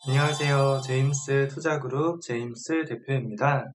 안녕하세요. 제임스 투자그룹 제임스 대표입니다.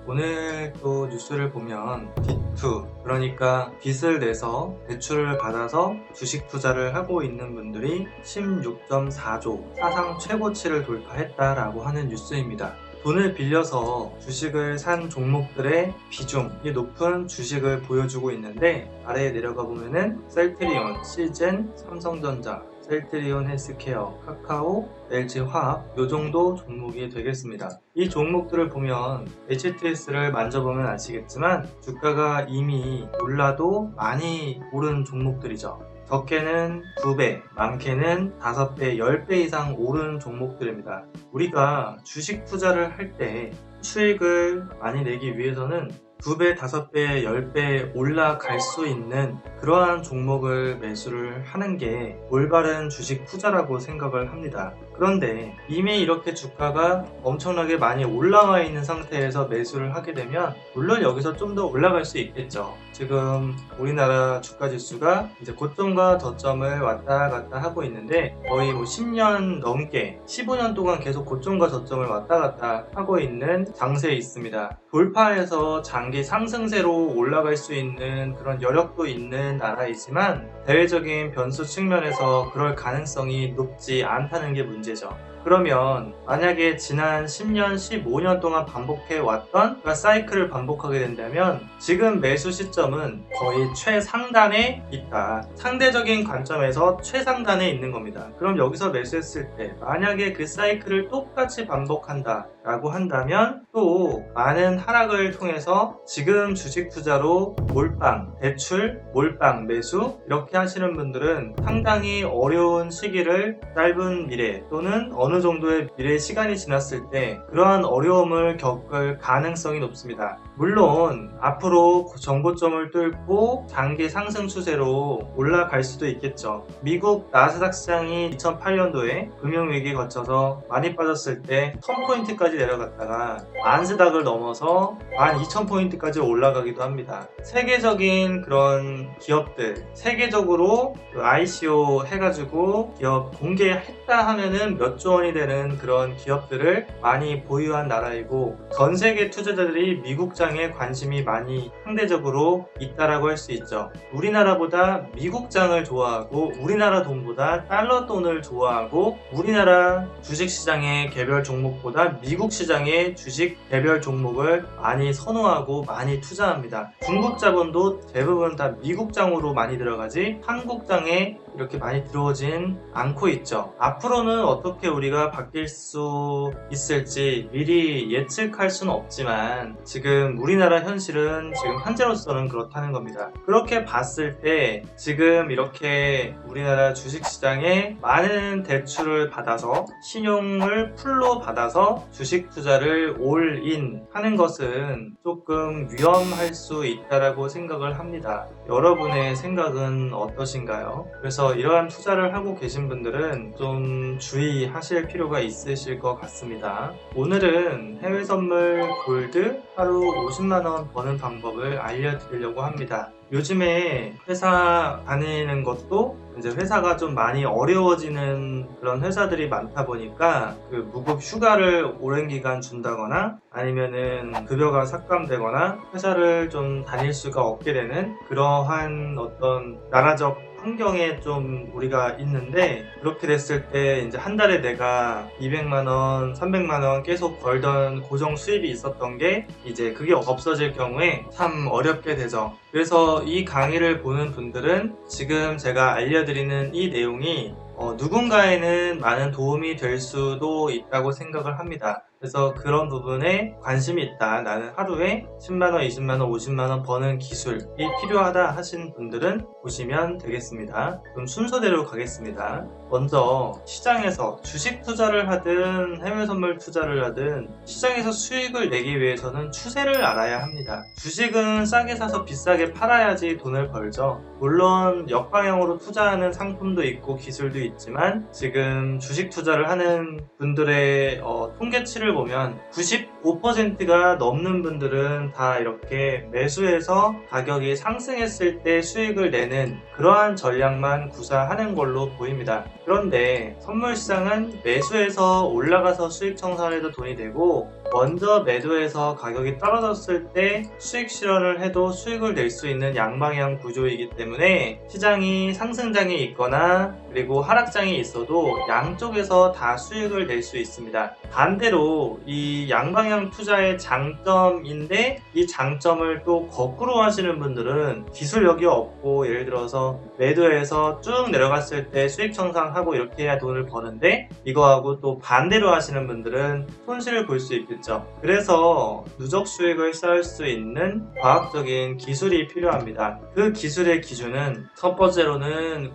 오늘 또 뉴스를 보면 B2, 그러니까 빚을 내서 대출을 받아서 주식 투자를 하고 있는 분들이 16.4조, 사상 최고치를 돌파했다라고 하는 뉴스입니다. 돈을 빌려서 주식을 산 종목들의 비중이 높은 주식을 보여주고 있는데, 아래에 내려가 보면은 셀트리온, 시젠, 삼성전자, 셀트리온 헬스케어, 카카오, LG화학 요 정도 종목이 되겠습니다. 이 종목들을 보면 HTS를 만져보면 아시겠지만 주가가 이미 올라도 많이 오른 종목들이죠. 적게는 2배, 많게는 5배, 10배 이상 오른 종목들입니다. 우리가 주식 투자를 할 때 수익을 많이 내기 위해서는 2배, 5배, 10배 올라갈 수 있는 그러한 종목을 매수를 하는 게 올바른 주식 투자라고 생각을 합니다. 그런데 이미 이렇게 주가가 엄청나게 많이 올라와 있는 상태에서 매수를 하게 되면 물론 여기서 좀 더 올라갈 수 있겠죠. 지금 우리나라 주가 지수가 이제 고점과 저점을 왔다 갔다 하고 있는데 거의 10년 넘게 15년 동안 계속 고점과 저점을 왔다 갔다 하고 있는 장세에 있습니다. 돌파해서 장기 상승세로 올라갈 수 있는 그런 여력도 있는 나라이지만 대외적인 변수 측면에서 그럴 가능성이 높지 않다는 게 문제죠. 그러면 만약에 지난 10년, 15년 동안 반복해 왔던 사이클을 반복하게 된다면 지금 매수 시점은 거의 최상단에 있다. 상대적인 관점에서 최상단에 있는 겁니다. 그럼 여기서 매수했을 때 만약에 그 사이클을 똑같이 반복한다 라고 한다면 또 많은 하락을 통해서 지금 주식 투자로 몰빵, 대출, 몰빵, 매수 이렇게 하시는 분들은 상당히 어려운 시기를 짧은 미래 또는 어느 정도의 미래 시간이 지났을 때 그러한 어려움을 겪을 가능성이 높습니다. 물론 앞으로 정고점을 뚫고 장기 상승 추세로 올라갈 수도 있겠죠. 미국 나스닥 시장이 2008년도에 금융위기 거쳐서 많이 빠졌을 때 1000포인트까지 내려갔다가 만스닥을 넘어서 12,000포인트까지 올라가기도 합니다. 세계적인 그런 기업들, 세계적으로 ICO 해가지고 기업 공개했다 하면은 몇 조 원이 되는 그런 기업들을 많이 보유한 나라이고 전 세계 투자자들이 미국장에 관심이 많이 상대적으로 있다라고 할 수 있죠. 우리나라보다 미국장을 좋아하고 우리나라 돈보다 달러 돈을 좋아하고 우리나라 주식시장의 개별 종목보다 미국 시장의 주식 개별 종목을 많이 선호하고 많이 투자합니다. 중국 자본도 대부분 다 미국장으로 많이 들어가지 한국장에 이렇게 많이 들어오진 않고 있죠. 앞으로는 어떻게 우리가 바뀔 수 있을지 미리 예측할 수는 없지만 지금 우리나라 현실은 지금 현재로서는 그렇다는 겁니다. 그렇게 봤을 때 지금 이렇게 우리나라 주식시장에 많은 대출을 받아서 신용을 풀로 받아서 주식 투자를 올인 하는 것은 조금 위험할 수 있다라고 생각을 합니다. 여러분의 생각은 어떠신가요? 그래서 이러한 투자를 하고 계신 분들은 좀 주의하실 필요가 있으실 것 같습니다. 오늘은 해외 선물 골드 하루 50만원 버는 방법을 알려드리려고 합니다. 요즘에 회사 다니는 것도 이제 회사가 좀 많이 어려워지는 그런 회사들이 많다 보니까 그 무급 휴가를 오랜 기간 준다거나 아니면은 급여가 삭감되거나 회사를 좀 다닐 수가 없게 되는 그러한 어떤 나라적 환경에 좀 우리가 있는데 그렇게 됐을 때 이제 한 달에 내가 200만원, 300만원 계속 벌던 고정 수입이 있었던 게 이제 그게 없어질 경우에 참 어렵게 되죠. 그래서 이 강의를 보는 분들은 지금 제가 알려드리는 이 내용이 누군가에는 많은 도움이 될 수도 있다고 생각을 합니다. 그래서 그런 부분에 관심이 있다. 나는 하루에 10만원, 20만원, 50만원 버는 기술이 필요하다 하신 분들은 보시면 되겠습니다. 그럼 순서대로 가겠습니다. 먼저 시장에서 주식 투자를 하든 해외 선물 투자를 하든 시장에서 수익을 내기 위해서는 추세를 알아야 합니다. 주식은 싸게 사서 비싸게 팔아야지 돈을 벌죠. 물론 역방향으로 투자하는 상품도 있고 기술도 있지만 지금 주식 투자를 하는 분들의 통계치를 수익을 보면 95%가 넘는 분들은 다 이렇게 매수해서 가격이 상승했을 때 수익을 내는 그러한 전략만 구사하는 걸로 보입니다. 그런데 선물시장은 매수해서 올라가서 수익 청산해도 돈이 되고, 먼저 매도해서 가격이 떨어졌을 때 수익 실현을 해도 수익을 낼 수 있는 양방향 구조이기 때문에 시장이 상승장이 있거나 그리고 하락장이 있어도 양쪽에서 다 수익을 낼 수 있습니다. 반대로 이 양방향 투자의 장점인데, 이 장점을 또 거꾸로 하시는 분들은 기술력이 없고, 예를 들어서 매도해서 쭉 내려갔을 때 수익 청산하고 이렇게 해야 돈을 버는데, 이거하고 또 반대로 하시는 분들은 손실을 볼 수 있겠죠. 그래서 누적 수익을 쌓을 수 있는 과학적인 기술이 필요합니다. 그 기술의 기준은 첫 번째로는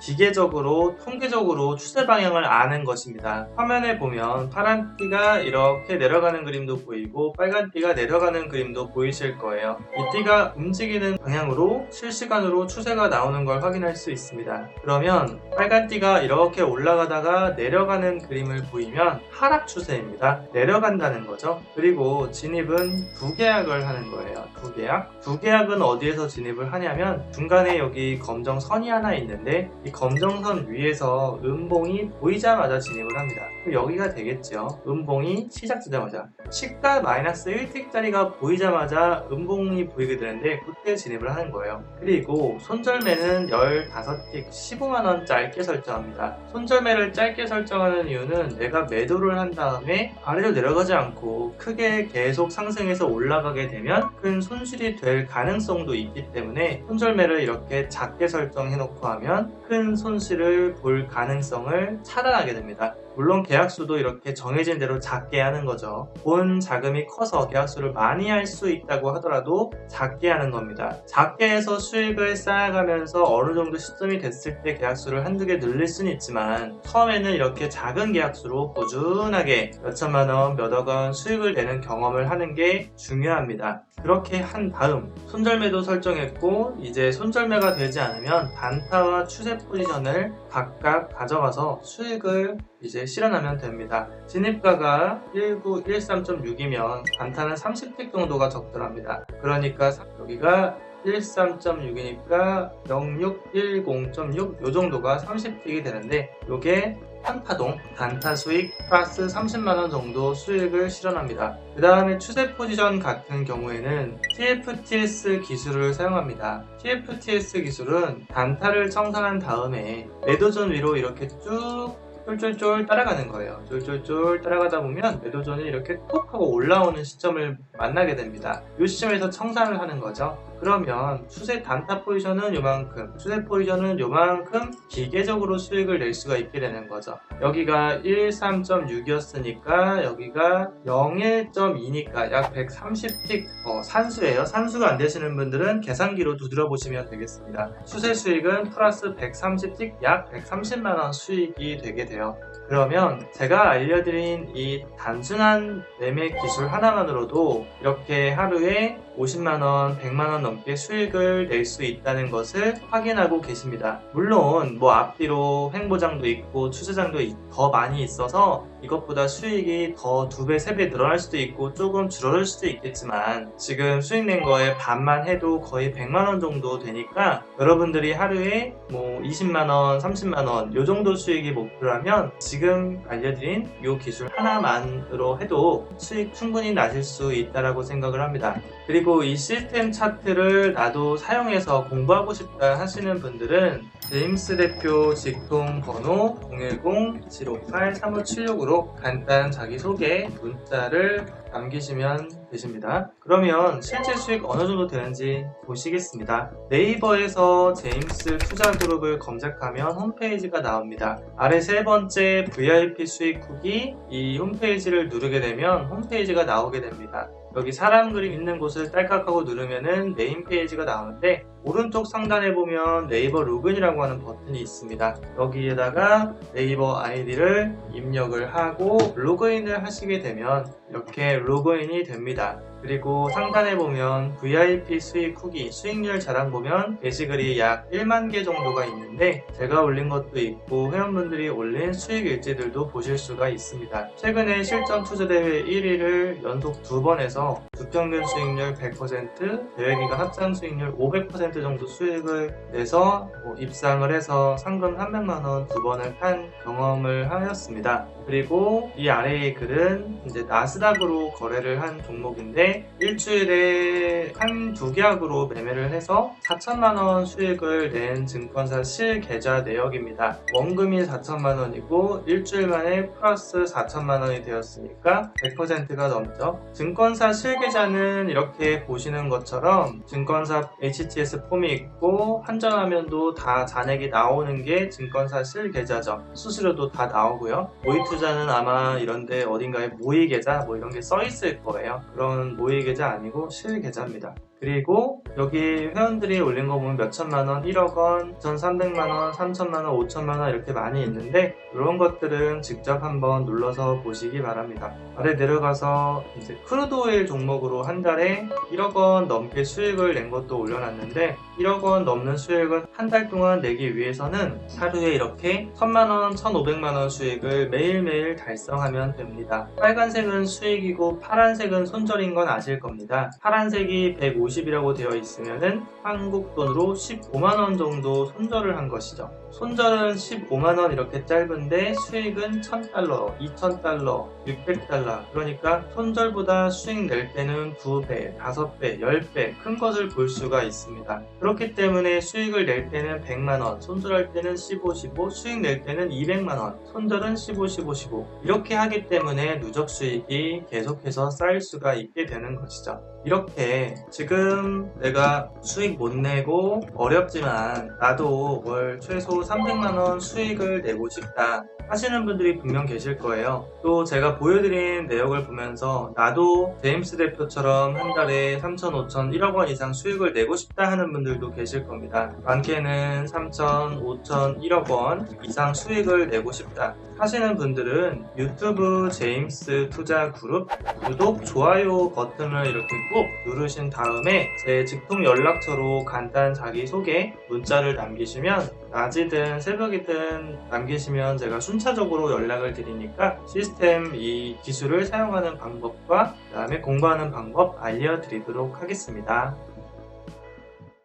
기계적으로 통계적으로 추세 방향을 아는 것입니다. 화면에 보면 파란 띠가 이렇게 내려가는 그림도 보이고 빨간 띠가 내려가는 그림도 보이실 거예요. 이 띠가 움직이는 방향으로 실시간으로 추세가 나오는 걸 확인할 수 있습니다. 그러면 빨간 띠가 이렇게 올라가다가 내려가는 그림을 보이면 하락 추세입니다. 내려간다는 거죠. 그리고 진입은 두 계약을 하는 거예요. 두 계약. 두 계약은 어디에서 진입을 하냐면, 중간에 여기 검정선이 하나 있는데 이 검정선 위에서 음봉이 보이자마자 진입을 합니다. 그럼 여기가 되겠죠. 음봉이 시작되자마자 시가 마이너스 1틱짜리가 보이자마자 음봉이 보이게 되는데 그때 진입을 하는 거예요. 그리고 손절매는 15틱 15만원 짧게 설정합니다. 손절매를 짧게 설정하는 이유는 내가 매도를 한 다음에 아래로 내려가지 않고 크게 계속 상승해서 올라가게 되면 큰 손실이 될 가능성도 있기 때문에 손절매를 이렇게 작게 설정해 놓고 하면 큰 손실을 볼 가능성을 차단하게 됩니다. 물론 계약수도 이렇게 정해진 대로 작게 하는 거죠. 본 자금이 커서 계약수를 많이 할 수 있다고 하더라도 작게 하는 겁니다. 작게 해서 수익을 쌓아가면서 어느 정도 시점이 됐을 때 계약수를 한두 개 늘릴 수는 있지만, 처음에는 이렇게 작은 계약수로 꾸준하게 몇천만 원, 몇억 원 수익을 내는 경험을 하는 게 중요합니다. 그렇게 한 다음 손절매도 설정했고, 이제 손절매가 되지 않으면 단타와 추세 포지션을 각각 가져가서 수익을 이제 실현하면 됩니다. 진입가가 1913.6이면 단타는 30틱 정도가 적절합니다. 그러니까 여기가 13.6이니까 0610.6 요 정도가 30틱이 되는데, 요게 한 파동 단타 수익 플러스 30만원 정도 수익을 실현합니다. 그 다음에 추세 포지션 같은 경우에는 TFTS 기술을 사용합니다. TFTS 기술은 단타를 청산한 다음에 매도존 위로 이렇게 쭉 쫄쫄쫄 따라가는 거예요. 쫄쫄쫄 따라가다 보면 매도존이 이렇게 톡 하고 올라오는 시점을 만나게 됩니다. 이 시점에서 청산을 하는 거죠. 그러면 추세 단타 포지션은 요만큼, 추세 포지션은 요만큼 기계적으로 수익을 낼 수가 있게 되는 거죠. 여기가 13.6이었으니까 여기가 01.2니까 약 130틱 산수예요. 산수가 안 되시는 분들은 계산기로 두드려 보시면 되겠습니다. 추세 수익은 플러스 130틱 약 130만원 수익이 되게 돼요. 그러면 제가 알려드린 이 단순한 매매 기술 하나만으로도 이렇게 하루에 50만원, 100만원 넘게 수익을 낼 수 있다는 것을 확인하고 계십니다. 물론 앞뒤로 횡보장도 있고 추세장도 더 많이 있어서 이것보다 수익이 더 2배, 3배 늘어날 수도 있고 조금 줄어들 수도 있겠지만, 지금 수익 낸 거에 반만 해도 거의 100만원 정도 되니까 여러분들이 하루에 20만원, 30만원 요 정도 수익이 목표라면 지금 알려드린 이 기술 하나만으로 해도 수익 충분히 나실 수 있다고 생각을 합니다. 그리고 이 시스템 차트를 나도 사용해서 공부하고 싶다 하시는 분들은 제임스 대표 직통 번호 010-758-3576으로 간단 자기소개 문자를 남기시면 되십니다. 그러면 실제 수익 어느 정도 되는지 보시겠습니다. 네이버에서 제임스 투자그룹을 검색하면 홈페이지가 나옵니다. 아래 세 번째 VIP 수익 후기, 이 홈페이지를 누르게 되면 홈페이지가 나오게 됩니다. 여기 사람 그림 있는 곳을 딸깍하고 누르면은 메인 페이지가 나오는데, 오른쪽 상단에 보면 네이버 로그인이라고 하는 버튼이 있습니다. 여기에다가 네이버 아이디를 입력을 하고 로그인을 하시게 되면 이렇게 로그인이 됩니다. 그리고 상단에 보면 VIP 수익 후기, 수익률 자랑 보면 게시글이 약 1만 개 정도가 있는데 제가 올린 것도 있고 회원분들이 올린 수익 일지들도 보실 수가 있습니다. 최근에 실전 투자대회 1위를 연속 2번 해서 주평균 수익률 100%, 대회기간 합산 수익률 500% 정도 수익을 내서 입상을 해서 상금 300만원 2번을 탄 경험을 하였습니다. 그리고 이 아래의 글은 이제 나스닥으로 거래를 한 종목인데 일주일에 한두 계약으로 매매를 해서 4천만원 수익을 낸 증권사 실계좌 내역입니다. 원금이 4천만원이고 일주일 만에 플러스 4천만원이 되었으니까 100%가 넘죠. 증권사 실계좌는 이렇게 보시는 것처럼 증권사 HTS 폼이 있고 환전화면도 다 잔액이 나오는 게 증권사 실계좌죠. 수수료도 다 나오고요. 모의투자는 아마 이런데 어딘가에 모의계좌 뭐 이런 게 써 있을 거예요. 그런 모의계좌 아니고 실계좌입니다. 그리고 여기 회원들이 올린 거 보면 몇천만원, 1억원, 2,300만원, 3천만원, 5천만원 이렇게 많이 있는데 이런 것들은 직접 한번 눌러서 보시기 바랍니다. 아래 내려가서 이제 크루드오일 종목으로 한 달에 1억원 넘게 수익을 낸 것도 올려놨는데 1억원 넘는 수익을 한 달 동안 내기 위해서는 하루에 이렇게 1,000만원, 1,500만원 수익을 매일매일 달성하면 됩니다. 빨간색은 수익이고 파란색은 손절인 건 아실 겁니다. 파란색이 150이라고 되어 있으면은 한국 돈으로 15만원 정도 손절을 한 것이죠. 손절은 15만원 이렇게 짧은데 수익은 1,000달러, 2,000달러, 600달러 그러니까 손절보다 수익 낼 때는 2배, 5배, 10배 큰 것을 볼 수가 있습니다. 그렇기 때문에 수익을 낼 때는 100만원, 손절할 때는 15, 15, 수익 낼 때는 200만원, 손절은 15, 15, 15 이렇게 하기 때문에 누적 수익이 계속해서 쌓일 수가 있게 되는 것이죠. 이렇게 지금 내가 수익 못 내고 어렵지만 나도 월 최소 300만원 수익을 내고 싶다 하시는 분들이 분명 계실 거예요. 또 제가 보여드린 내역을 보면서 나도 제임스 대표처럼 한 달에 3천, 5천, 1억원 이상 수익을 내고 싶다 하는 분들도 계실 겁니다. 많게는 3천, 5천, 1억원 이상 수익을 내고 싶다 하시는 분들은 유튜브 제임스 투자 그룹 구독, 좋아요 버튼을 이렇게 꾹 누르신 다음에 제 직통 연락처로 간단 자기소개 문자를 남기시면 낮이든 새벽이든 남기시면 제가 순차적으로 연락을 드리니까 시스템 이 기술을 사용하는 방법과 그 다음에 공부하는 방법 알려드리도록 하겠습니다.